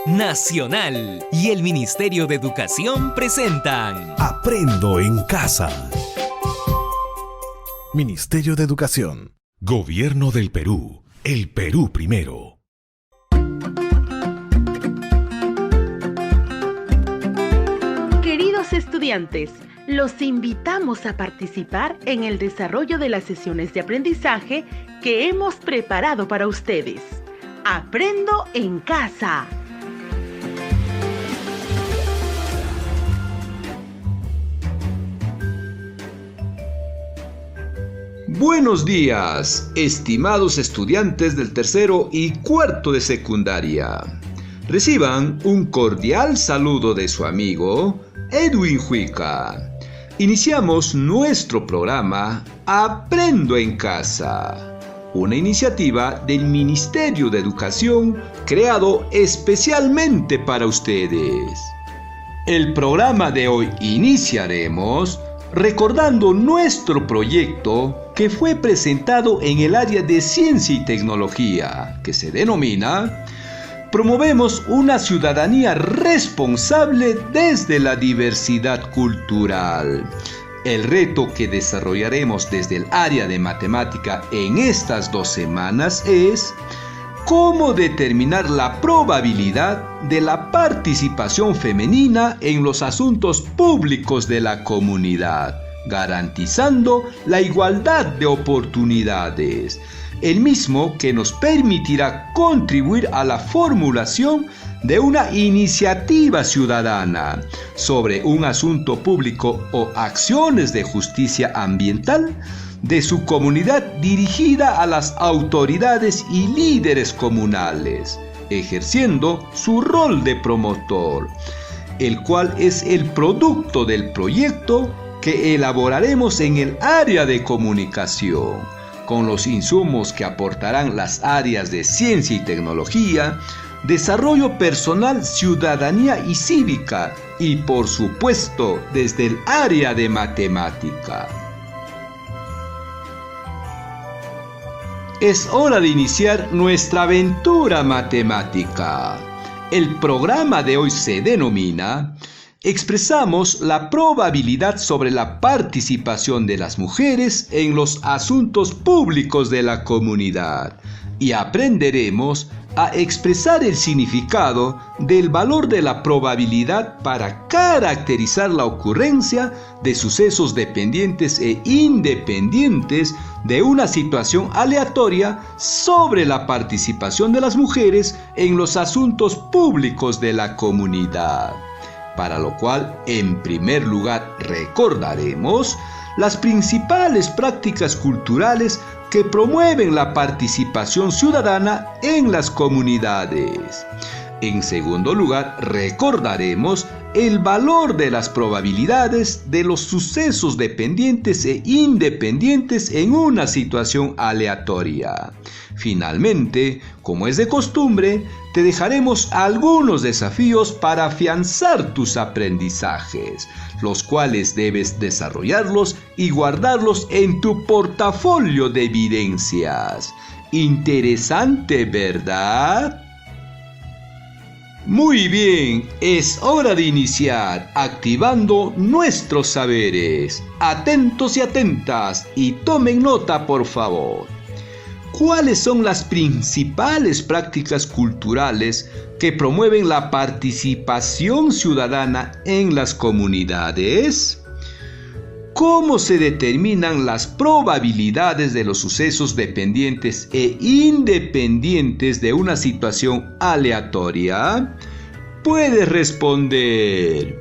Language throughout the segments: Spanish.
Nacional y el Ministerio de Educación presentan Aprendo en Casa. Ministerio de Educación. Gobierno del Perú. El Perú primero. Queridos estudiantes, los invitamos a participar en el desarrollo de las sesiones de aprendizaje que hemos preparado para ustedes. Aprendo en Casa. Buenos días, estimados estudiantes del tercero y cuarto de secundaria. Reciban un cordial saludo de su amigo Edwin Huica. Iniciamos nuestro programa Aprendo en Casa, una iniciativa del Ministerio de Educación creado especialmente para ustedes. El programa de hoy iniciaremos recordando nuestro proyecto que fue presentado en el área de Ciencia y Tecnología, que se denomina Promovemos una ciudadanía responsable desde la diversidad cultural. El reto que desarrollaremos desde el área de matemática en estas 2 semanas es cómo determinar la probabilidad de la participación femenina en los asuntos públicos de la comunidad, garantizando la igualdad de oportunidades, el mismo que nos permitirá contribuir a la formulación de una iniciativa ciudadana sobre un asunto público o acciones de justicia ambiental de su comunidad dirigida a las autoridades y líderes comunales, ejerciendo su rol de promotor, el cual es el producto del proyecto que elaboraremos en el área de comunicación, con los insumos que aportarán las áreas de ciencia y tecnología, desarrollo personal, ciudadanía y cívica, y por supuesto desde el área de matemática. Es hora de iniciar nuestra aventura matemática. El programa de hoy se denomina Expresamos la probabilidad sobre la participación de las mujeres en los asuntos públicos de la comunidad y aprenderemos a expresar el significado del valor de la probabilidad para caracterizar la ocurrencia de sucesos dependientes e independientes de una situación aleatoria sobre la participación de las mujeres en los asuntos públicos de la comunidad. Para lo cual, en primer lugar, recordaremos las principales prácticas culturales que promueven la participación ciudadana en las comunidades. En segundo lugar, recordaremos el valor de las probabilidades de los sucesos dependientes e independientes en una situación aleatoria. Finalmente, como es de costumbre, te dejaremos algunos desafíos para afianzar tus aprendizajes, los cuales debes desarrollarlos y guardarlos en tu portafolio de evidencias. Interesante, ¿verdad? Muy bien, es hora de iniciar activando nuestros saberes. Atentos y atentas y tomen nota, por favor. ¿Cuáles son las principales prácticas culturales que promueven la participación ciudadana en las comunidades? ¿Cómo se determinan las probabilidades de los sucesos dependientes e independientes de una situación aleatoria? Puedes responder.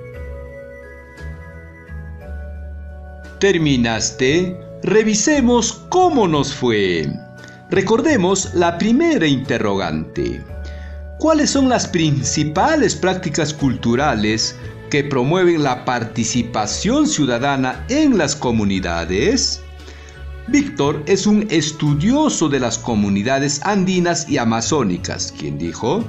¿Terminaste? Revisemos cómo nos fue. Recordemos la primera interrogante. ¿Cuáles son las principales prácticas culturales que promueven la participación ciudadana en las comunidades? Víctor es un estudioso de las comunidades andinas y amazónicas, quien dijo: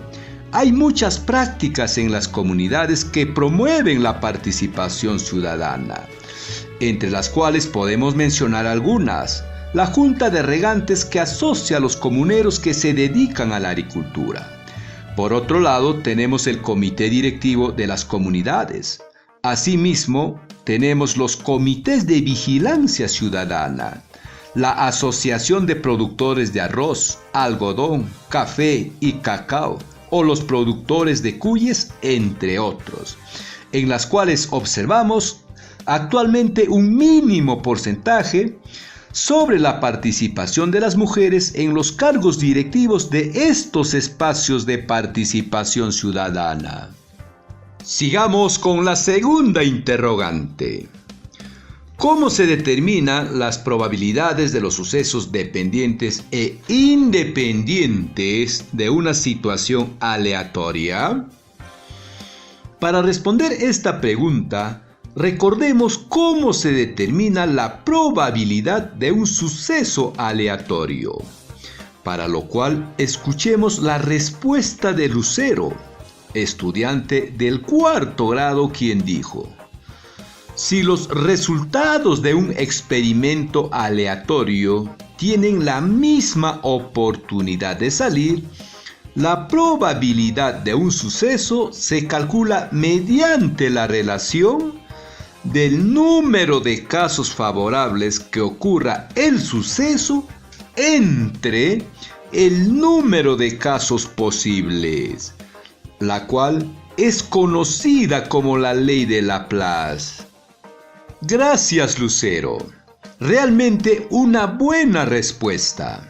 hay muchas prácticas en las comunidades que promueven la participación ciudadana, entre las cuales podemos mencionar algunas. La Junta de Regantes, que asocia a los comuneros que se dedican a la agricultura. Por otro lado, tenemos el comité directivo de las comunidades. Asimismo, tenemos los comités de vigilancia ciudadana, la Asociación de Productores de Arroz, Algodón, Café y Cacao, o los productores de cuyes, entre otros, en las cuales observamos actualmente un mínimo porcentaje sobre la participación de las mujeres en los cargos directivos de estos espacios de participación ciudadana. Sigamos con la segunda interrogante. ¿Cómo se determinan las probabilidades de los sucesos dependientes e independientes de una situación aleatoria? Para responder esta pregunta, recordemos cómo se determina la probabilidad de un suceso aleatorio, para lo cual escuchemos la respuesta de Lucero, estudiante del 4º grado, quien dijo: si los resultados de un experimento aleatorio tienen la misma oportunidad de salir, la probabilidad de un suceso se calcula mediante la relación del número de casos favorables que ocurra el suceso entre el número de casos posibles, la cual es conocida como la ley de Laplace. Gracias, Lucero. Realmente una buena respuesta.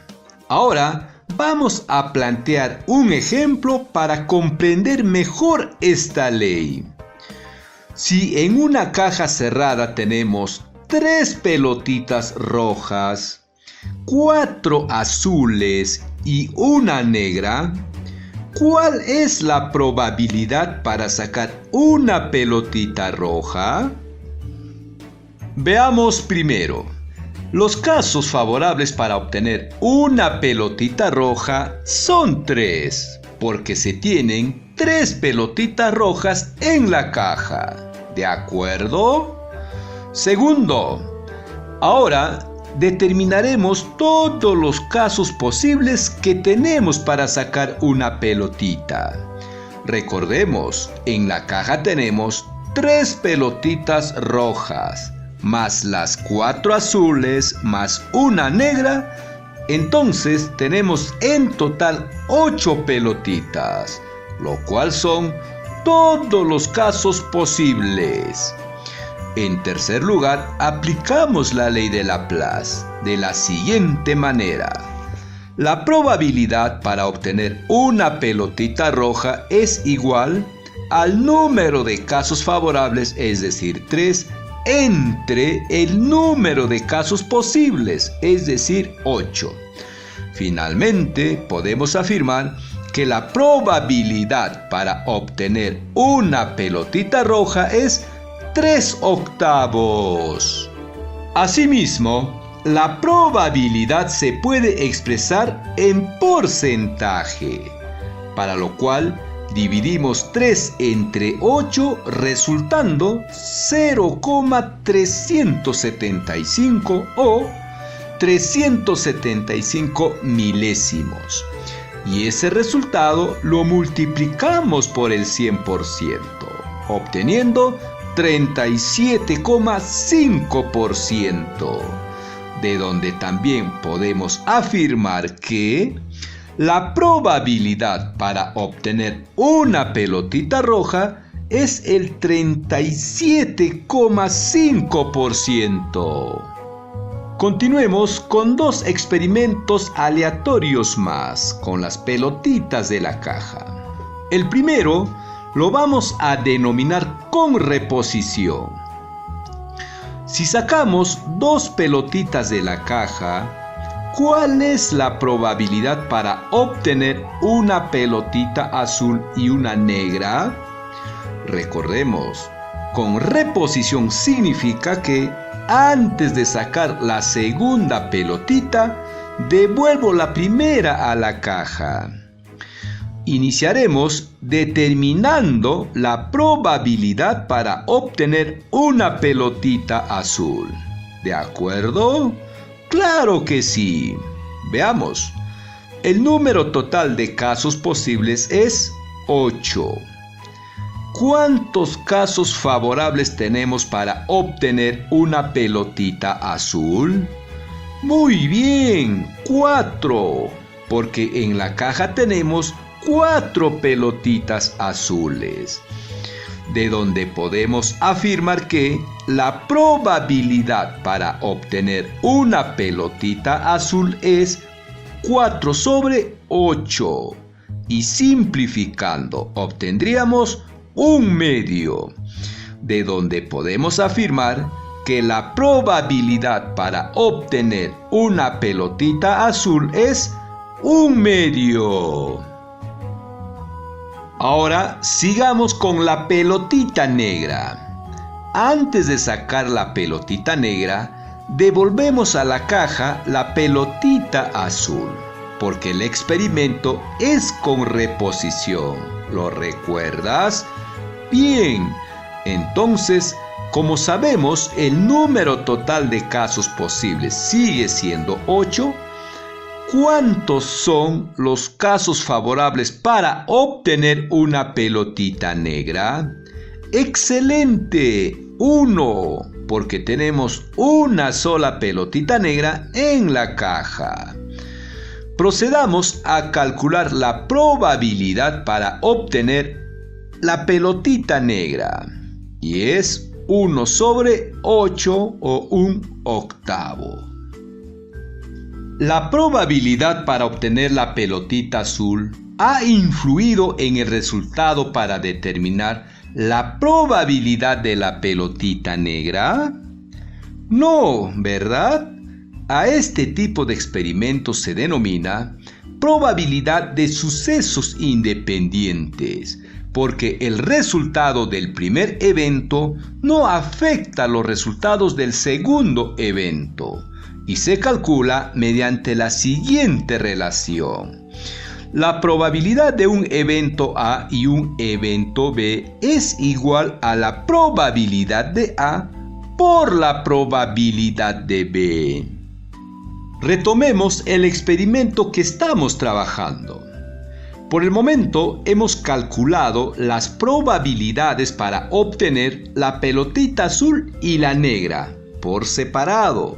Ahora vamos a plantear un ejemplo para comprender mejor esta ley. Si en una caja cerrada tenemos 3 pelotitas rojas, 4 azules y una negra, ¿cuál es la probabilidad para sacar una pelotita roja? Veamos primero. Los casos favorables para obtener una pelotita roja son 3, porque se tienen 3 pelotitas rojas en la caja. ¿De acuerdo? Segundo, ahora determinaremos todos los casos posibles que tenemos para sacar una pelotita. Recordemos, en la caja tenemos 3 pelotitas rojas, más las 4 azules, más una negra. Entonces tenemos en total 8 pelotitas, lo cual son todos los casos posibles. En tercer lugar, aplicamos la ley de Laplace de la siguiente manera. La probabilidad para obtener una pelotita roja es igual al número de casos favorables, es decir, 3, entre el número de casos posibles, es decir, 8. Finalmente, podemos afirmar que la probabilidad para obtener una pelotita roja es 3/8. Asimismo, la probabilidad se puede expresar en porcentaje, para lo cual dividimos 3 entre 8, resultando 0,375 o 375 milésimos. Y ese resultado lo multiplicamos por el 100%, obteniendo 37,5%, de donde también podemos afirmar que la probabilidad para obtener una pelotita roja es el 37,5%. Continuemos con 2 experimentos aleatorios más con las pelotitas de la caja. El primero lo vamos a denominar con reposición. Si sacamos 2 pelotitas de la caja, ¿cuál es la probabilidad para obtener una pelotita azul y una negra? Recordemos, con reposición significa que antes de sacar la segunda pelotita, devuelvo la primera a la caja. Iniciaremos determinando la probabilidad para obtener una pelotita azul. ¿De acuerdo? ¡Claro que sí! Veamos. El número total de casos posibles es 8. ¿Cuántos casos favorables tenemos para obtener una pelotita azul? Muy bien, 4, porque en la caja tenemos 4 pelotitas azules, de donde podemos afirmar que la probabilidad para obtener una pelotita azul es 4 sobre 8, y simplificando obtendríamos 1/2, de donde podemos afirmar que la probabilidad para obtener una pelotita azul es 1/2. Ahora sigamos con la pelotita negra. Antes de sacar la pelotita negra, devolvemos a la caja la pelotita azul, porque el experimento es con reposición. ¿Lo recuerdas? Bien, entonces, como sabemos, el número total de casos posibles sigue siendo 8. ¿Cuántos son los casos favorables para obtener una pelotita negra? ¡Excelente! 1, porque tenemos una sola pelotita negra en la caja. Procedamos a calcular la probabilidad para obtener la pelotita negra, y es 1 sobre 8 o 1/8. La probabilidad para obtener la pelotita azul ha influido en el resultado para determinar la probabilidad de la pelotita negra. No, ¿verdad? A este tipo de experimentos se denomina probabilidad de sucesos independientes, porque el resultado del primer evento no afecta los resultados del segundo evento, y se calcula mediante la siguiente relación. La probabilidad de un evento A y un evento B es igual a la probabilidad de A por la probabilidad de B. Retomemos el experimento que estamos trabajando. Por el momento hemos calculado las probabilidades para obtener la pelotita azul y la negra por separado.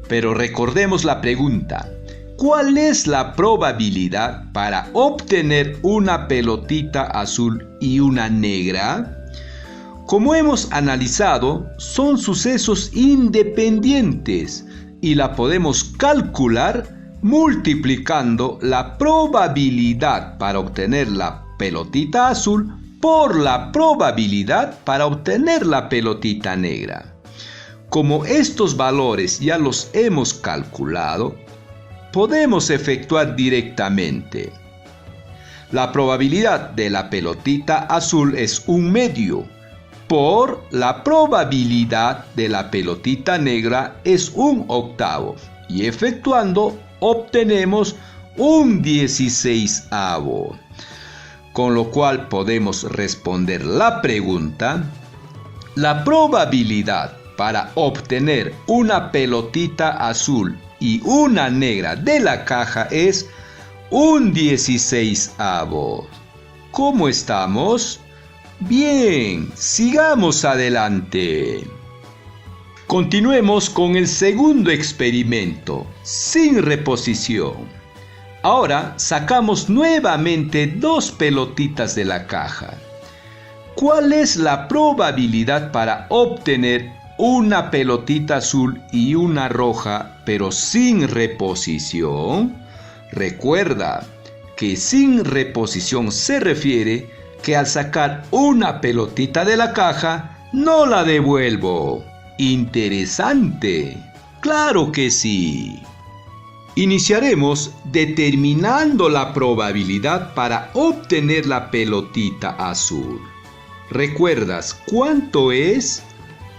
Pero recordemos la pregunta: ¿cuál es la probabilidad para obtener una pelotita azul y una negra? Como hemos analizado, son sucesos independientes y la podemos calcular multiplicando la probabilidad para obtener la pelotita azul por la probabilidad para obtener la pelotita negra. Como estos valores ya los hemos calculado, podemos efectuar directamente. La probabilidad de la pelotita azul es 1/2, por la probabilidad de la pelotita negra es 1/8, y efectuando obtenemos 1/16, con lo cual podemos responder la pregunta: la probabilidad para obtener una pelotita azul y una negra de la caja es 1/16. ¿Cómo estamos? Bien, sigamos adelante. Continuemos con el segundo experimento, sin reposición. Ahora sacamos nuevamente 2 pelotitas de la caja. ¿Cuál es la probabilidad para obtener una pelotita azul y una roja, pero sin reposición? Recuerda que sin reposición se refiere que al sacar una pelotita de la caja, no la devuelvo. Interesante. Claro que sí. Iniciaremos determinando la probabilidad para obtener la pelotita azul. ¿Recuerdas cuánto es?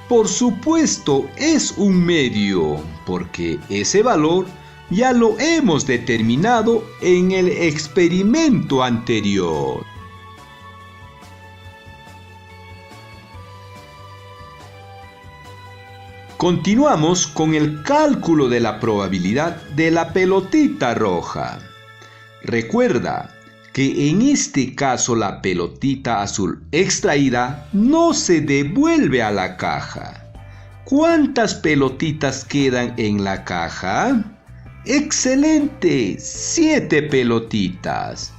Por supuesto, es 1/2, porque ese valor ya lo hemos determinado en el experimento anterior. Continuamos con el cálculo de la probabilidad de la pelotita roja. Recuerda que en este caso la pelotita azul extraída no se devuelve a la caja. ¿Cuántas pelotitas quedan en la caja? ¡Excelente! 7 pelotitas.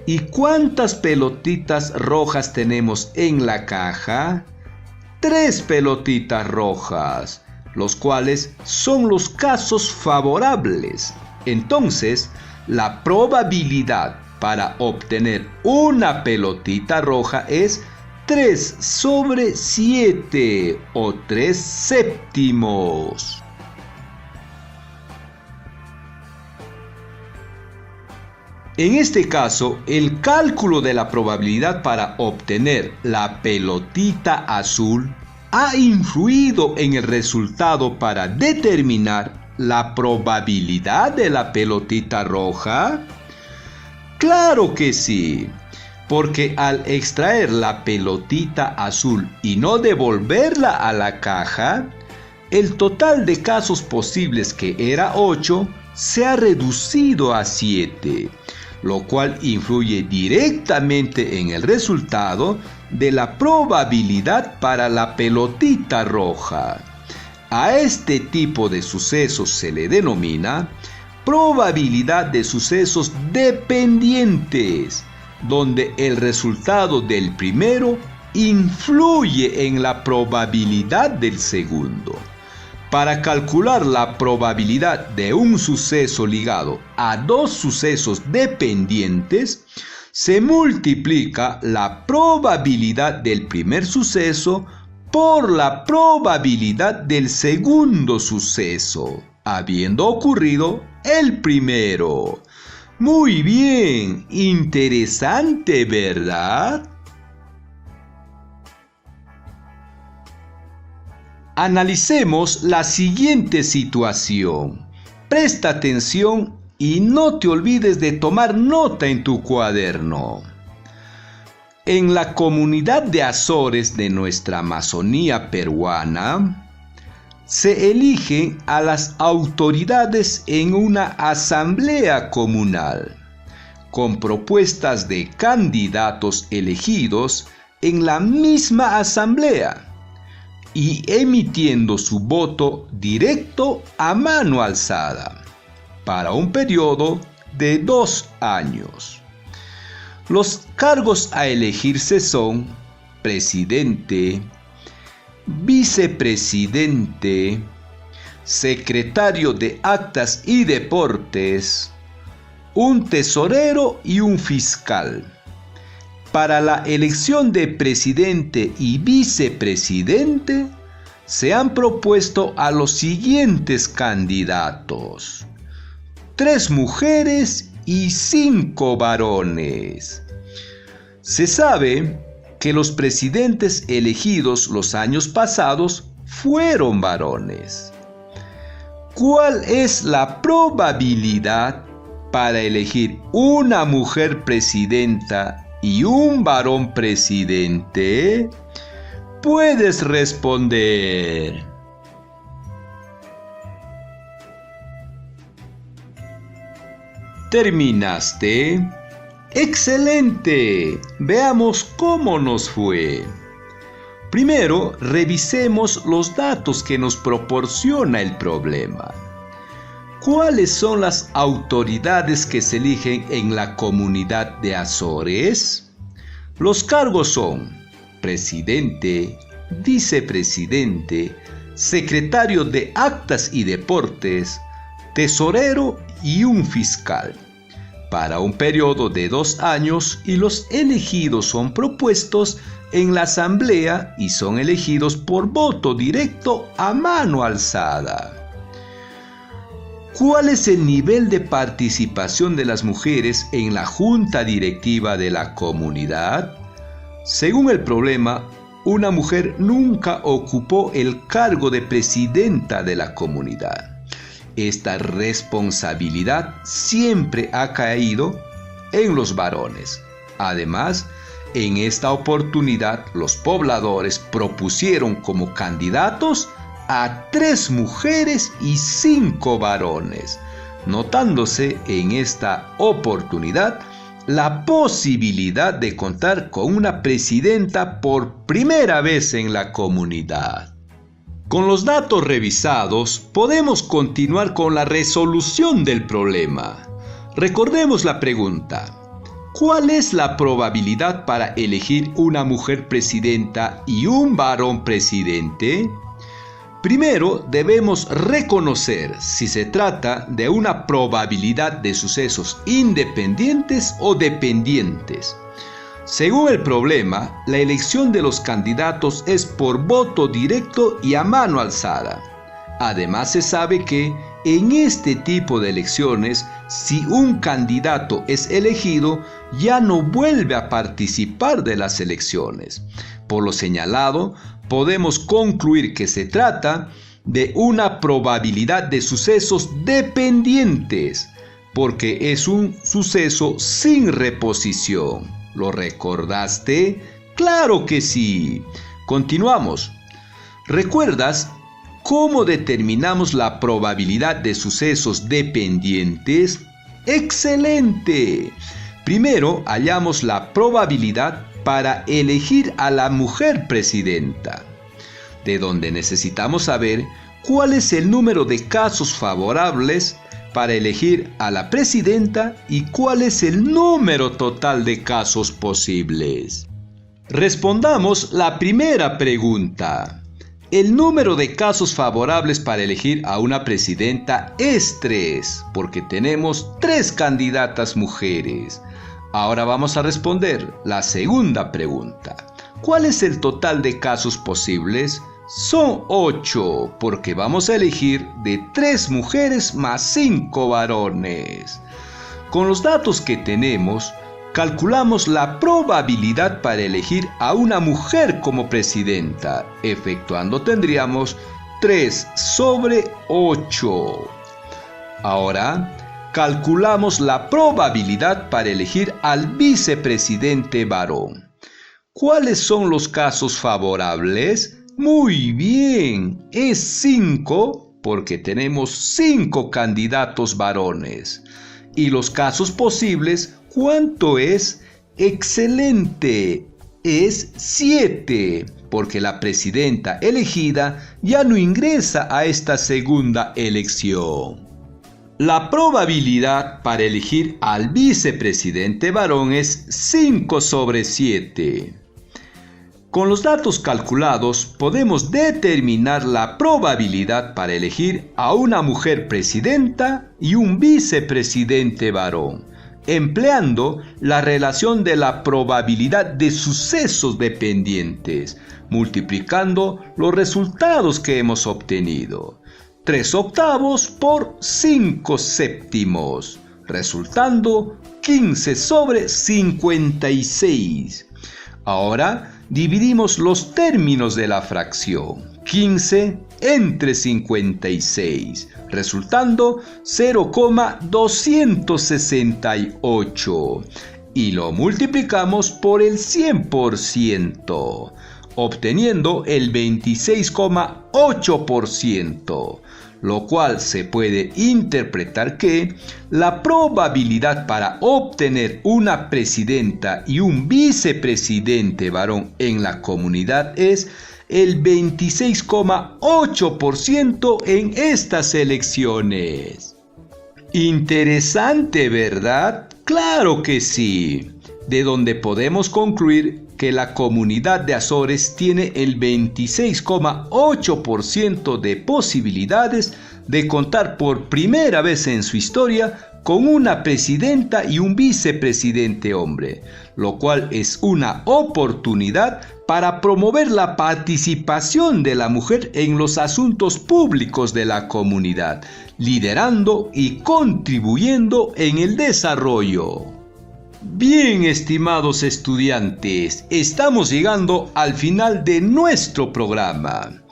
¿Y cuántas pelotitas rojas tenemos en la caja? 3 pelotitas rojas, los cuales son los casos favorables. Entonces, la probabilidad para obtener una pelotita roja es 3 sobre 7 o 3 séptimos. En este caso, el cálculo de la probabilidad para obtener la pelotita azul ha influido en el resultado para determinar la probabilidad de la pelotita roja. ¡Claro que sí! Porque al extraer la pelotita azul y no devolverla a la caja, el total de casos posibles, que era 8, se ha reducido a 7, lo cual influye directamente en el resultado de la probabilidad para la pelotita roja. A este tipo de sucesos se le denomina probabilidad de sucesos dependientes, donde el resultado del primero influye en la probabilidad del segundo. Para calcular la probabilidad de un suceso ligado a 2 sucesos dependientes, se multiplica la probabilidad del primer suceso por la probabilidad del segundo suceso, habiendo ocurrido el primero. Muy bien, interesante, ¿verdad? Analicemos la siguiente situación. Presta atención y no te olvides de tomar nota en tu cuaderno. En la comunidad de Azores de nuestra Amazonía peruana, se eligen a las autoridades en una asamblea comunal, con propuestas de candidatos elegidos en la misma asamblea y emitiendo su voto directo a mano alzada, para un periodo de 2 años. Los cargos a elegirse son presidente, vicepresidente, secretario de Actas y Deportes, un tesorero y un fiscal. Para la elección de presidente y vicepresidente se han propuesto a los siguientes candidatos: 3 mujeres y 5 varones. Se sabe que los presidentes elegidos los años pasados fueron varones. ¿Cuál es la probabilidad para elegir una mujer presidenta y un varón presidente? Puedes responder. ¿Terminaste? ¡Excelente! Veamos cómo nos fue. Primero, revisemos los datos que nos proporciona el problema. ¿Cuáles son las autoridades que se eligen en la comunidad de Azores? Los cargos son presidente, vicepresidente, secretario de Actas y Deportes, tesorero y un fiscal, para un periodo de 2 años, y los elegidos son propuestos en la asamblea y son elegidos por voto directo a mano alzada. ¿Cuál es el nivel de participación de las mujeres en la junta directiva de la comunidad? Según el problema, una mujer nunca ocupó el cargo de presidenta de la comunidad. Esta responsabilidad siempre ha caído en los varones. Además, en esta oportunidad, los pobladores propusieron como candidatos a 3 mujeres y 5 varones, notándose en esta oportunidad la posibilidad de contar con una presidenta por primera vez en la comunidad. Con los datos revisados, podemos continuar con la resolución del problema. Recordemos la pregunta: ¿cuál es la probabilidad para elegir una mujer presidenta y un varón presidente? Primero, debemos reconocer si se trata de una probabilidad de sucesos independientes o dependientes. Según el problema, la elección de los candidatos es por voto directo y a mano alzada. Además, se sabe que en este tipo de elecciones, si un candidato es elegido, ya no vuelve a participar de las elecciones. Por lo señalado, podemos concluir que se trata de una probabilidad de sucesos dependientes, porque es un suceso sin reposición. ¿Lo recordaste? ¡Claro que sí! Continuamos. ¿Recuerdas cómo determinamos la probabilidad de sucesos dependientes? ¡Excelente! Primero hallamos la probabilidad para elegir a la mujer presidenta, de donde necesitamos saber cuál es el número de casos favorables para elegir a la presidenta y cuál es el número total de casos posibles. Respondamos la primera pregunta. El número de casos favorables para elegir a una presidenta es 3, porque tenemos 3 candidatas mujeres. Ahora vamos a responder la segunda pregunta. ¿Cuál es el total de casos posibles? Son 8, porque vamos a elegir de 3 mujeres más 5 varones. Con los datos que tenemos, calculamos la probabilidad para elegir a una mujer como presidenta. Efectuando tendríamos 3 sobre 8. Ahora, calculamos la probabilidad para elegir al vicepresidente varón. ¿Cuáles son los casos favorables? Muy bien, es 5 porque tenemos 5 candidatos varones. ¿Y los casos posibles cuánto es? Excelente, es 7 porque la presidenta elegida ya no ingresa a esta segunda elección. La probabilidad para elegir al vicepresidente varón es 5 sobre 7. Con los datos calculados podemos determinar la probabilidad para elegir a una mujer presidenta y un vicepresidente varón, empleando la relación de la probabilidad de sucesos dependientes, multiplicando los resultados que hemos obtenido. 3/8 por 5/7, resultando 15 sobre 56. Ahora dividimos los términos de la fracción 15 entre 56, resultando 0,268 y lo multiplicamos por el 100%, obteniendo el 26,8%, lo cual se puede interpretar que la probabilidad para obtener una presidenta y un vicepresidente varón en la comunidad es el 26,8% en estas elecciones. Interesante, ¿verdad? ¡Claro que sí! De donde podemos concluir que la comunidad de Azores tiene el 26,8% de posibilidades de contar por primera vez en su historia con una presidenta y un vicepresidente hombre, lo cual es una oportunidad para promover la participación de la mujer en los asuntos públicos de la comunidad, liderando y contribuyendo en el desarrollo. Bien, estimados estudiantes, estamos llegando al final de nuestro programa.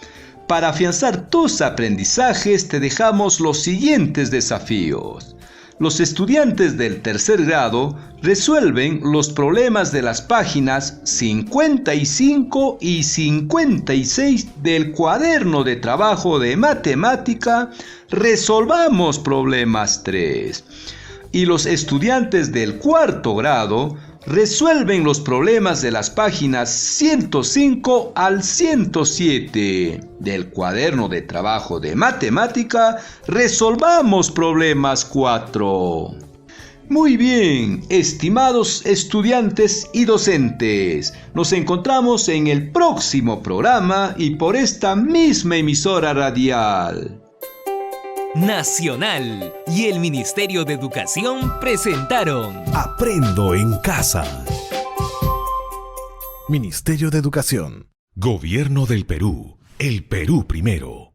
Para afianzar tus aprendizajes te dejamos los siguientes desafíos. Los estudiantes del tercer grado resuelven los problemas de las páginas 55 y 56 del cuaderno de trabajo de matemática Resolvamos Problemas 3. Y los estudiantes del cuarto grado resuelven los problemas de las páginas 105 al 107 del cuaderno de trabajo de matemática Resolvamos Problemas 4. Muy bien, estimados estudiantes y docentes, nos encontramos en el próximo programa y por esta misma emisora radial. Nacional y el Ministerio de Educación presentaron Aprendo en casa. Ministerio de Educación. Gobierno del Perú. El Perú primero.